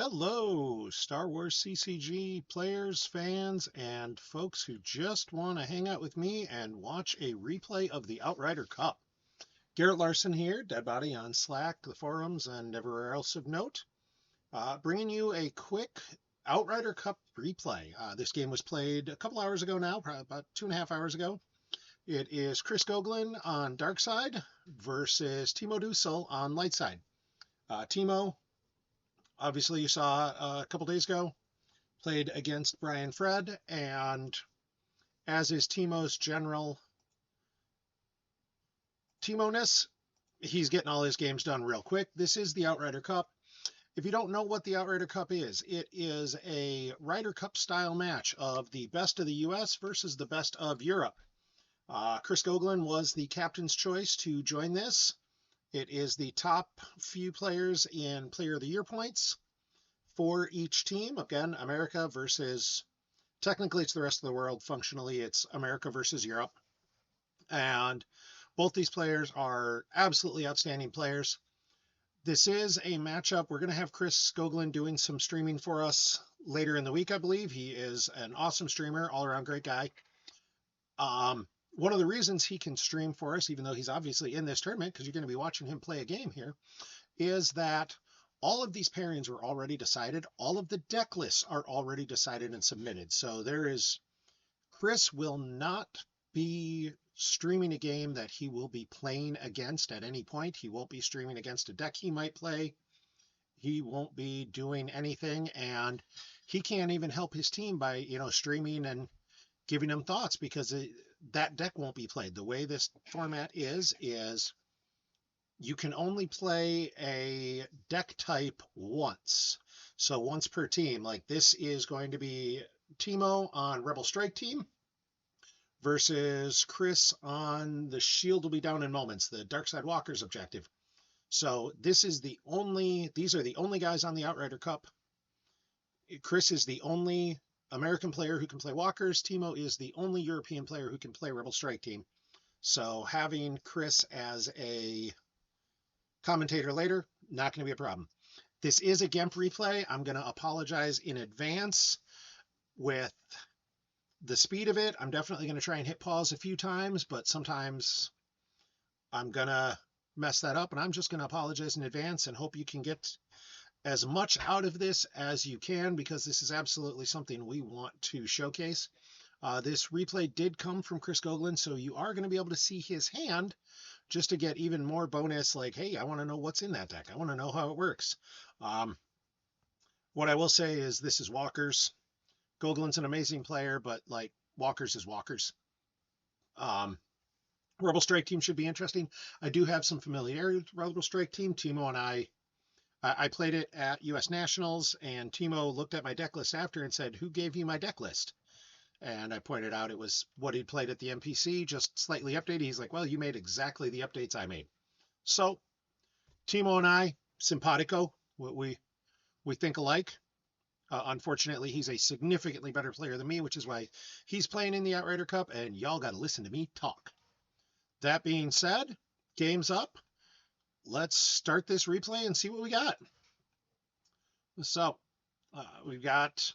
Hello, Star Wars CCG players, fans, and folks who just want to hang out with me and watch a replay of the Outrider Cup. Garrett Larson here, Dead Body on Slack, the forums, and everywhere else of note. Bringing you a quick Outrider Cup replay. This game was played a couple hours ago now, probably about 2.5 hours ago. It is Chris Gogolen on dark side versus Timo Dusel on light side. Timo, obviously you saw a couple days ago, played against Brian Fred, and as is Timo's general Timo-ness, he's getting all his games done real quick. This is the Outrider Cup. If you don't know what the Outrider Cup is, it is a Ryder Cup style match of the best of the US versus the best of Europe. Chris Gogolen was the captain's choice to join this. It is the top few players in Player of the Year points for each team. Again, America versus, technically it's the rest of the world. Functionally, it's America versus Europe. And both these players are absolutely outstanding players. This is a matchup. We're going to have Chris Gogolen doing some streaming for us later in the week, I believe. He is an awesome streamer, all-around great guy. One of the reasons he can stream for us, even though he's obviously in this tournament, because you're going to be watching him play a game here, is that all of these pairings were already decided. All of the deck lists are already decided and submitted. So Chris will not be streaming a game that he will be playing against at any point. He won't be streaming against a deck he might play. He won't be doing anything, and he can't even help his team by, streaming and giving them thoughts, because that deck won't be played. The way this format is you can only play a deck type once. So once per team. Like this is going to be Timo on Rebel Strike Team versus Chris on the Shield Will Be Down in Moments, the Dark Side Walkers objective. So these are the only guys on the Outrider Cup. Chris is the only American player who can play Walkers. Timo is the only European player who can play Rebel Strike Team. So having Chris as a commentator later, not going to be a problem. This is a GEMP replay. I'm going to apologize in advance with the speed of it. I'm definitely going to try and hit pause a few times, but sometimes I'm going to mess that up, and I'm just going to apologize in advance and hope you can get as much out of this as you can, because this is absolutely something we want to showcase. This replay did come from Chris Gogolen, so you are going to be able to see his hand just to get even more bonus, like, hey, I want to know what's in that deck. I want to know how it works. What I will say is this is Walkers. Gogolen's an amazing player, but like Walkers is Walkers. Rebel Strike Team should be interesting. I do have some familiarity with Rebel Strike Team. Timo and I played it at US Nationals, and Timo looked at my deck list after and said, who gave you my deck list? And I pointed out it was what he'd played at the MPC, just slightly updated. He's like, well, you made exactly the updates I made. So Timo and I, simpatico, we think alike. Unfortunately, he's a significantly better player than me, which is why he's playing in the Outrider Cup, and y'all got to listen to me talk. That being said, game's up. Let's start this replay and see what we got. So we've got,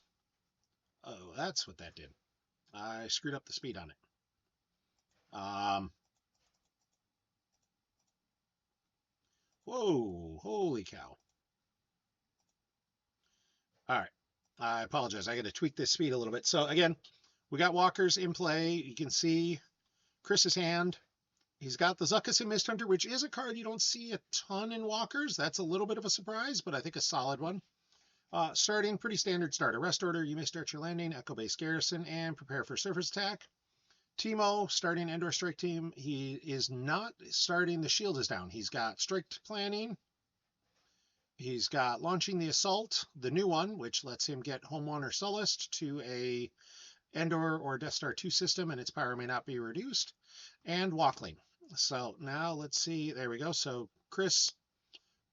oh, that's what that did. I screwed up the speed on it. Whoa, holy cow. All right, I apologize. I got to tweak this speed a little bit. So again, we got Walkers in play. You can see Chris's hand. He's got the Zuckuss and Mist Hunter, which is a card you don't see a ton in Walkers. That's a little bit of a surprise, but I think a solid one. Starting, pretty standard start. Arrest Order, you may start your landing, Echo Base Garrison, and prepare for surface attack. Timo, starting Endor Strike Team, he is not starting the Shield is Down. He's got Strict Planning. He's got Launching the Assault, the new one, which lets him get Home One or Sullust to a Endor or Death Star 2 system, and its power may not be reduced. And Walkling. So now let's see. There we go. So Chris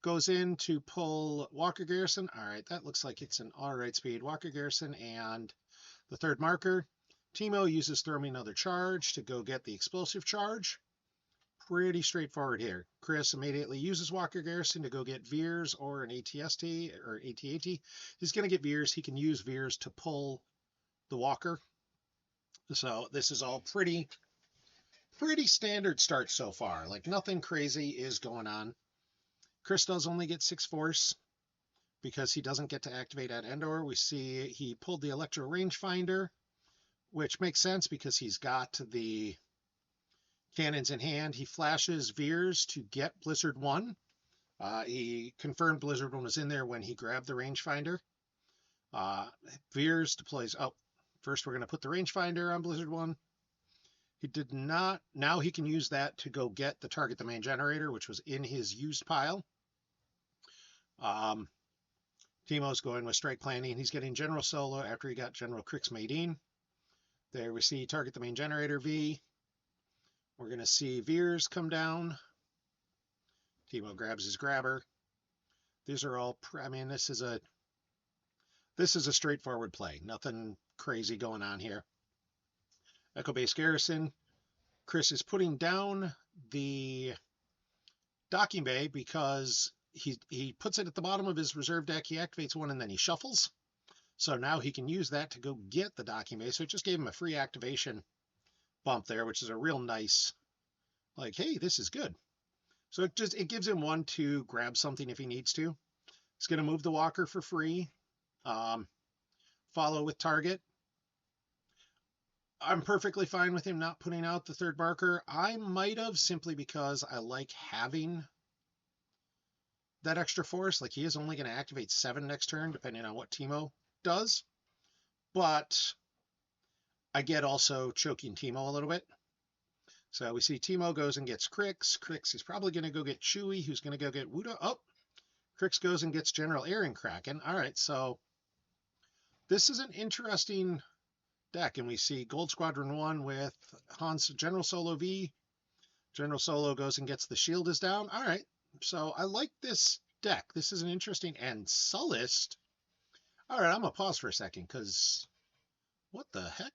goes in to pull Walker Garrison. All right, that looks like it's an all right speed. Walker Garrison and the third marker. Timo uses Throw Me Another Charge to go get the explosive charge. pretty straightforward here. Chris immediately uses Walker Garrison to go get Veers or an ATST or ATAT. He's going to get Veers. He can use Veers to pull the Walker. So this is all pretty standard start so far. Like nothing crazy is going on. Chris does only get 6 force because he doesn't get to activate at Endor. We see he pulled the Electro Rangefinder, which makes sense because he's got the cannons in hand. He flashes Veers to get Blizzard 1. He confirmed Blizzard 1 was in there when he grabbed the rangefinder. Veers deploys. Oh, first we're going to put the rangefinder on Blizzard 1. He did not. Now he can use that to go get the target the main generator, which was in his used pile. Timo's going with strike planning. He's getting General Solo after he got General Crix Maydeen. There we see target the main generator V. We're going to see Veers come down. Timo grabs his grabber. These are all, I mean, this is a straightforward play. Nothing crazy going on here. Echo Base Garrison. Chris is putting down the docking bay because he puts it at the bottom of his reserve deck. He activates one and then he shuffles. So now he can use that to go get the docking bay. So it just gave him a free activation bump there, which is a real nice, like, hey, this is good. So it gives him one to grab something if he needs to. He's going to move the Walker for free. Follow with target. I'm perfectly fine with him not putting out the third marker. I might have, simply because I like having that extra force. Like, he is only going to activate 7 next turn, depending on what Timo does. But I get also choking Timo a little bit. So we see Timo goes and gets Crix. Crix is probably going to go get Chewie, who's going to go get Wuda. Oh, Crix goes and gets General Aaron Kraken. All right, so this is an interesting deck, and we see Gold Squadron 1 with Han's General Solo V. General Solo goes and gets the shield is down. All right, so I like this deck. This is an interesting, and Sullust. All right, I'm going to pause for a second, because what the heck?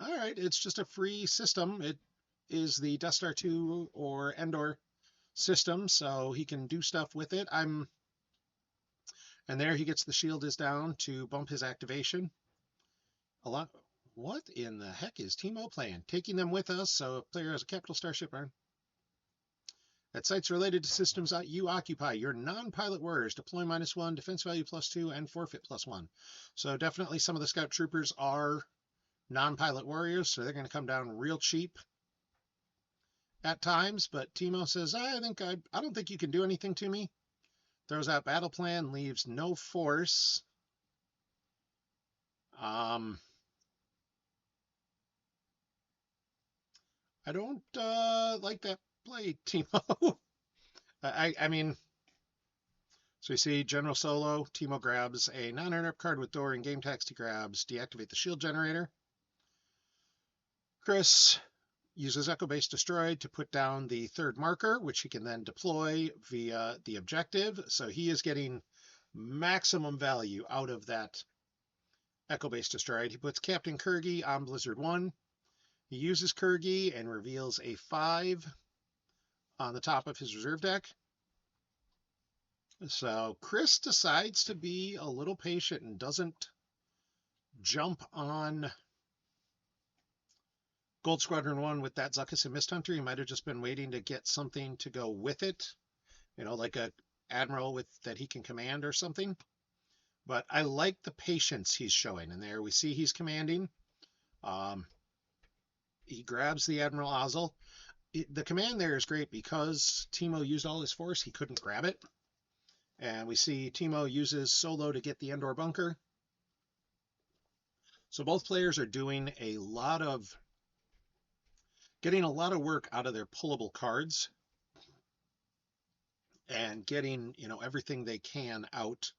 All right, it's just a free system. It is the Death Star 2 or Endor system, so he can do stuff with it. And there he gets the shield is down to bump his activation. What in the heck is Timo playing? Taking them with us, so a player has a capital starship arm. At sites related to systems you occupy, your non-pilot warriors deploy -1, defense value +2, and forfeit +1. So definitely some of the scout troopers are non-pilot warriors, so they're going to come down real cheap at times. But Timo says, I don't think you can do anything to me. Throws out battle plan, leaves no force. I don't like that play, Timo. I mean, so we see General Solo. Timo grabs a non-interrupt card with door and game text. He grabs deactivate the shield generator. Chris uses Echo Base Destroyed to put down the third marker, which he can then deploy via the objective. So he is getting maximum value out of that Echo Base Destroyed. He puts Captain Kurgi on Blizzard 1. He uses Kurgi and reveals a 5 on the top of his reserve deck. So Chris decides to be a little patient and doesn't jump on Gold Squadron 1 with that Zuckuss and Mist Hunter. He might have just been waiting to get something to go with it, you know, like a admiral with that he can command or something. But I like the patience he's showing, and there we see he's commanding. He grabs the Admiral Ozzel. The command there is great because Timo used all his force. He couldn't grab it. And we see Timo uses Solo to get the Endor bunker. So both players are doing getting a lot of work out of their pullable cards and getting, you know, everything they can out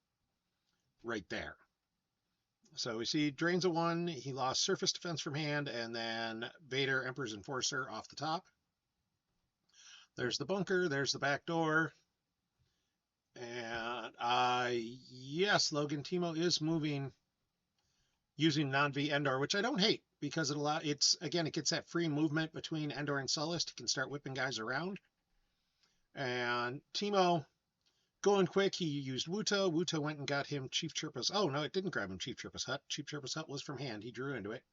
right there. So we see drains a 1, he lost surface defense from hand, and then Vader, Emperor's Enforcer off the top. There's the bunker, there's the back door. And yes, Logan, Timo is moving using non-V Endor, which I don't hate because it gets that free movement between Endor and Sullust. He can start whipping guys around. And Teemo going quick, he used Wuta. Wuta went and got him Chief Chirpa's. Oh, no, it didn't grab him Chief Chirpa's Hut. Chief Chirpa's Hut was from hand. He drew into it.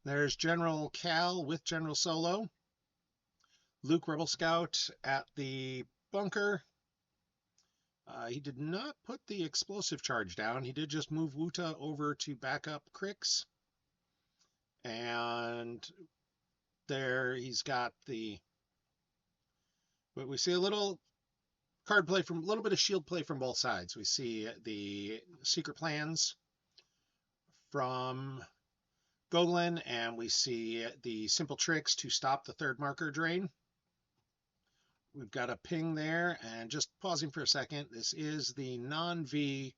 There's General Cal with General Solo. Luke Rebel Scout at the bunker. He did not put the explosive charge down. He did just move Wuta over to back up Crix. And there he's got but we see a little card play from a little bit of shield play from both sides. We see the secret plans from Gogolen, and we see the simple tricks to stop the third marker drain. We've got a ping there, and just pausing for a second, this is the non-V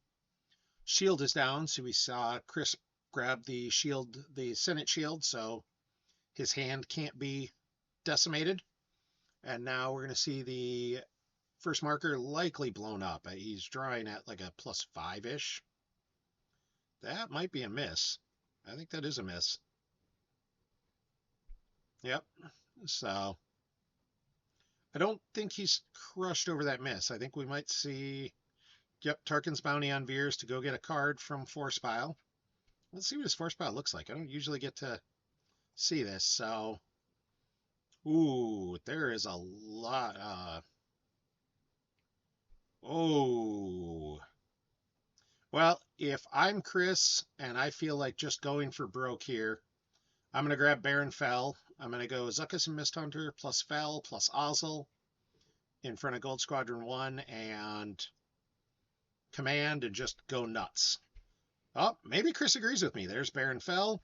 shield is down, so we saw Chris grab the shield, the Senate shield, so his hand can't be decimated. And now we're going to see the first marker likely blown up. He's drawing at like a +5-ish. That might be a miss. I think that is a miss. Yep. So I don't think he's crushed over that miss. I think we might see, yep, Tarkin's Bounty on Veers to go get a card from Force Pile. Let's see what his Force Pile looks like. I don't usually get to see this, so... Ooh, there is a lot. Oh. Well, if I'm Chris and I feel like just going for broke here, I'm going to grab Baron Fell. I'm going to go Zuckuss and Mist Hunter plus Fell plus Ozzel in front of Gold Squadron 1 and Command and just go nuts. Oh, maybe Chris agrees with me. There's Baron Fell.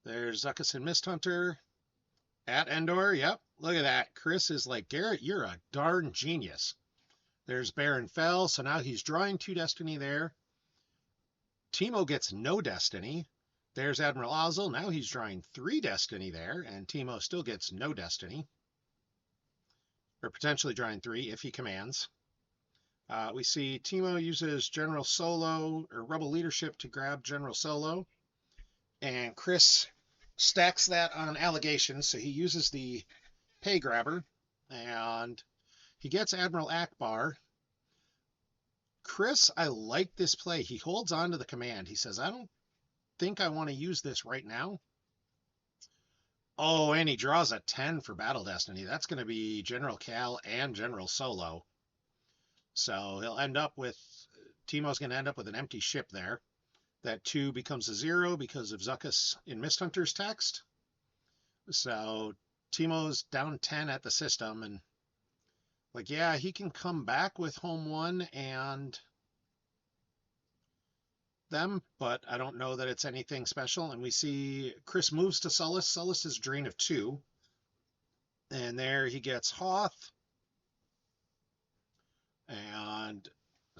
There's Zuckuss and Mist Hunter at Endor. Yep, look at that. Chris is like, Garrett, you're a darn genius. There's Baron Fell, so now he's drawing 2 Destiny there. Teemo gets no Destiny. There's Admiral Ozzel. Now he's drawing 3 Destiny there, and Teemo still gets no Destiny. Or potentially drawing 3 if he commands. We see Teemo uses General Solo, or Rebel Leadership to grab General Solo. And Chris stacks that on Allegations, so he uses the Pay Grabber. And he gets Admiral Akbar. Chris, I like this play. He holds on to the command. He says, I don't think I want to use this right now. Oh, and he draws a 10 for Battle Destiny. That's going to be General Cal and General Solo. So he'll end up with, Teemo's going to end up with an empty ship there. That 2 becomes a 0 because of Zuckuss in Mist Hunter's text. So Teemo's down 10 at the system, and like, yeah, he can come back with home 1 and them, but I don't know that it's anything special. And we see Chris moves to Sullust. Sullust is drain of 2. And there he gets Hoth. And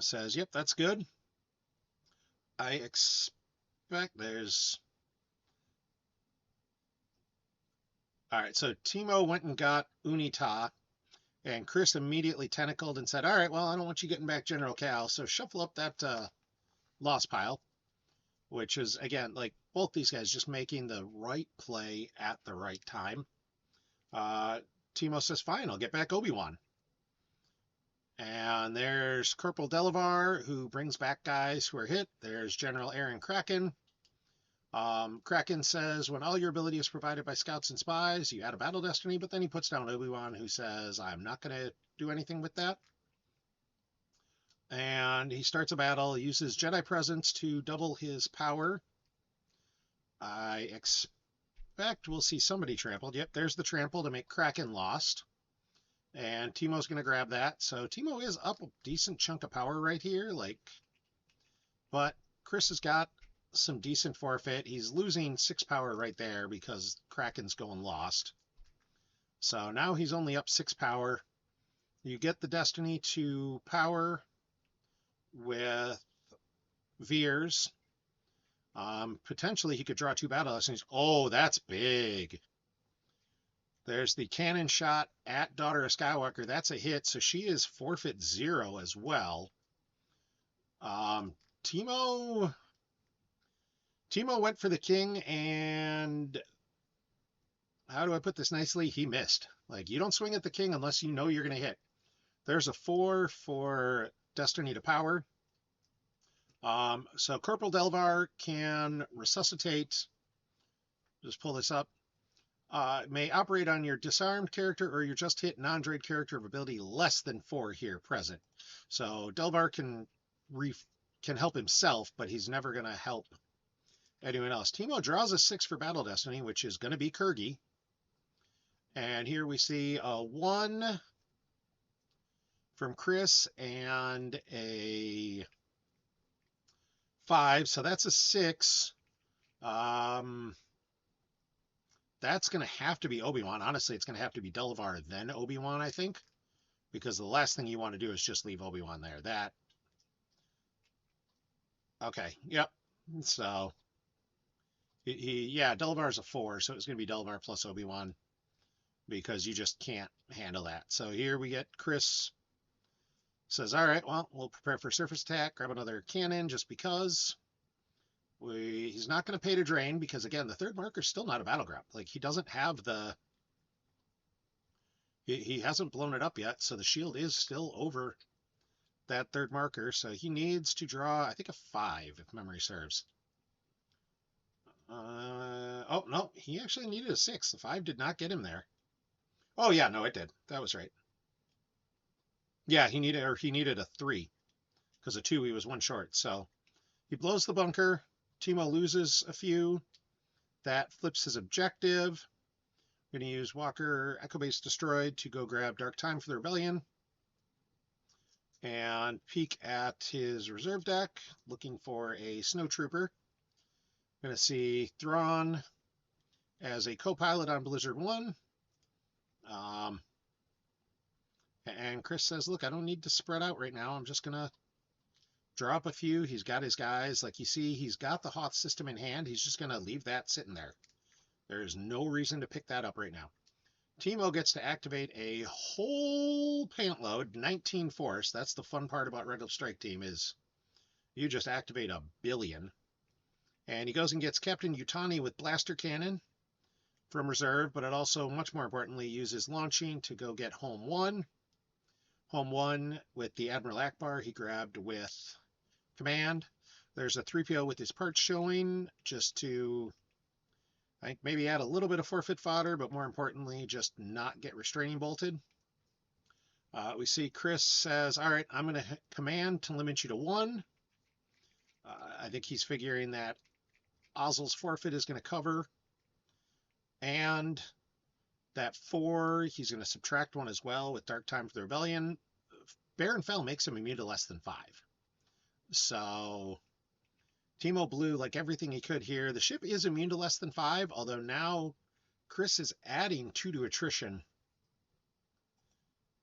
says, yep, that's good. I expect there's... All right, so Teemo went and got Unita. And Chris immediately tentacled and said, all right, well, I don't want you getting back General Cal, so shuffle up that loss pile, which is, again, like both these guys just making the right play at the right time. Teemo says, fine, I'll get back Obi-Wan. And there's Corporal Delavar, who brings back guys who are hit. There's General Aaron Kraken. Kraken says, when all your ability is provided by scouts and spies, you add a battle destiny, but then he puts down Obi-Wan, who says, I'm not going to do anything with that. And he starts a battle, uses Jedi Presence to double his power. I expect we'll see somebody trampled. Yep, there's the trample to make Kraken lost. And Teemo's going to grab that. So Teemo is up a decent chunk of power right here. But Chris has got some decent forfeit. He's losing 6 power right there because Kraken's going lost. So now he's only up 6 power. You get the Destiny to power with Veers. Potentially he could draw 2 battle destinies. Oh, that's big. There's the cannon shot at Daughter of Skywalker. That's a hit, so she is forfeit 0 as well. Teemo Timo went for the king, and how do I put this nicely? He missed. Like, you don't swing at the king unless you know you're going to hit. There's a 4 for Destiny to Power. So Corporal Delvar can resuscitate. Just pull this up. May operate on your disarmed character or your just hit non-droid character of ability less than 4 here present. So Delvar can help himself, but he's never going to help anyone else. Timo draws a 6 for Battle Destiny, which is going to be Kurgi. And here we see a 1 from Chris and a 5. So that's a 6. That's going to have to be Obi-Wan. Honestly, it's going to have to be Delvar, then Obi-Wan, I think. Because the last thing you want to do is just leave Obi-Wan there. That. Okay, yep. So, yeah, Delvar's a 4, so it's going to be Delvar plus Obi-Wan. Because you just can't handle that. So here we get Chris says, all right, well, we'll prepare for surface attack, grab another cannon just because. He's not going to pay to drain because, again, the third marker's still not a battleground. Like, he doesn't have the... He hasn't blown it up yet, so the shield is still over that third marker. So he needs to draw, I think, a 5, if memory serves. Oh, no, he actually needed a 6. The 5 did not get him there. Oh, yeah, no, it did. That was right. Yeah, he needed a 3 because a 2 he was 1 short. So he blows the bunker. Timo loses a few. That flips his objective. We're going to use Walker Echo Base Destroyed to go grab Dark Time for the Rebellion. And peek at his reserve deck, looking for a Snowtrooper. Going to see Thrawn as a co-pilot on Blizzard 1. And Chris says, look, I don't need to spread out right now. I'm just going to drop a few. He's got his guys. Like you see, he's got the Hoth system in hand. He's just going to leave that sitting there. There's no reason to pick that up right now. Timo gets to activate a whole pant load, 19 force. That's the fun part about Red Strike Team is you just activate a billion. And he goes and gets Captain Yutani with Blaster Cannon from reserve, but it also, much more importantly, uses launching to go get Home 1. Home 1 with the Admiral Akbar he grabbed with command. There's a 3PO with his parts showing just to, I think, maybe add a little bit of forfeit fodder, but more importantly, just not get restraining bolted. We see Chris says, all right, I'm going to command to limit you to 1. I think he's figuring that Ozzel's forfeit is going to cover. And that 4, he's going to subtract 1 as well with Dark Time for the Rebellion. Baron Fell makes him immune to less than 5. So Timo blew like everything he could here. The ship is immune to less than 5, although now Chris is adding 2 to attrition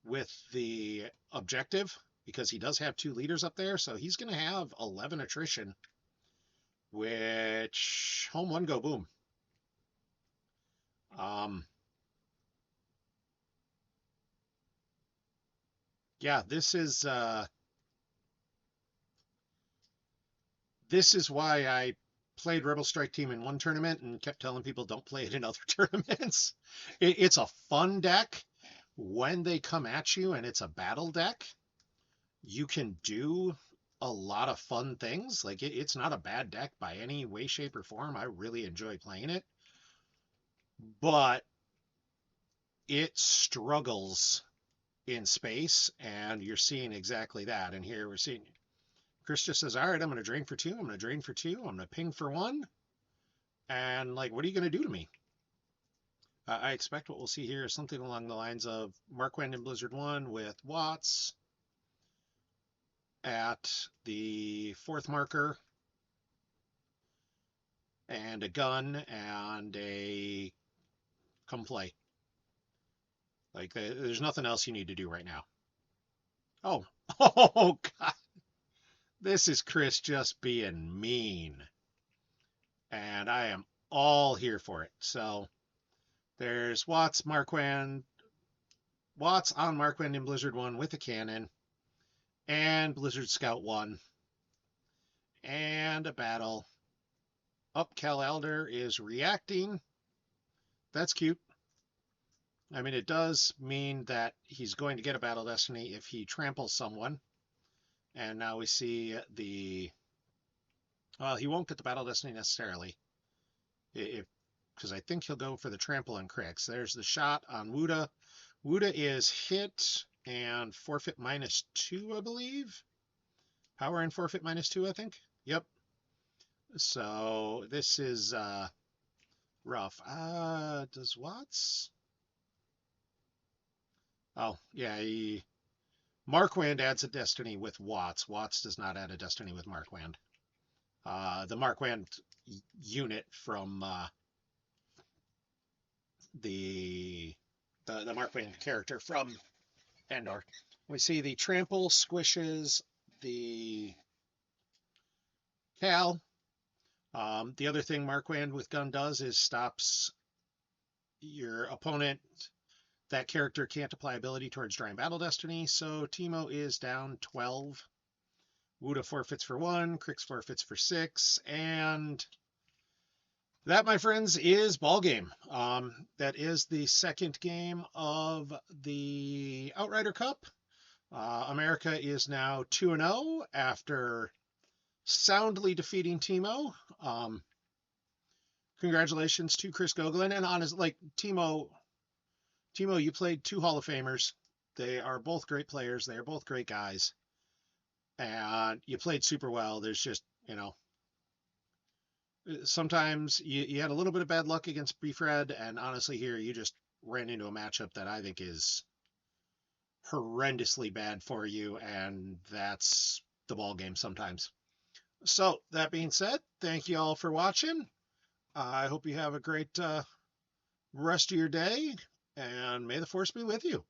with the objective because he does have 2 leaders up there. So he's going to have 11 attrition, which Home 1 go boom. Yeah, this is why I played Rebel Strike Team in one tournament and kept telling people don't play it in other tournaments. It's a fun deck when they come at you and it's a battle deck. You can do a lot of fun things. Like it's not a bad deck by any way, shape, or form. I really enjoy playing it. But it struggles in space, and you're seeing exactly that. And here we're seeing Chris just says, all right, I'm going to drain for 2. I'm going to drain for 2. I'm going to ping for 1. And like, what are you going to do to me? I expect what we'll see here is something along the lines of Marquand in Blizzard 1 with Watts at the 4th marker and a gun and a come play. Like, there's nothing else you need to do right now. Oh, oh, God. This is Chris just being mean. And I am all here for it. So, there's Watts on Marquand in Blizzard 1 with a cannon. And Blizzard Scout 1. And a battle. Oh, Cal Elder is reacting. That's cute. I mean, it does mean that he's going to get a Battle Destiny if he tramples someone. And now we see the... Well, he won't get the Battle Destiny necessarily. Because I think he'll go for the trample and cricks. There's the shot on Wuda. Wuda is hit and forfeit -2, I believe. Power and forfeit -2, I think. Yep. So this is rough. Does Watts? Oh, yeah. Markwand adds a destiny with Watts. Watts does not add a destiny with Markwand. The Markwand unit from the Markwand character from Endor. We see the trample squishes the Cal. The other thing Markwand with gun does is stops your opponent. That character can't apply ability towards drawing Battle Destiny, so Teemo is down 12. Wuda forfeits for 1, Crix forfeits for 6, and that, my friends, is ball game. That is the second game of the Outrider Cup. America is now 2-0 after soundly defeating Teemo. Congratulations to Chris Gogolen. And honestly, like, Teemo, you played 2 Hall of Famers. They are both great players. They are both great guys. And you played super well. There's just, sometimes you had a little bit of bad luck against Beefred, and honestly here you just ran into a matchup that I think is horrendously bad for you, and that's the ball game sometimes. So that being said, thank you all for watching. I hope you have a great rest of your day, and may the force be with you.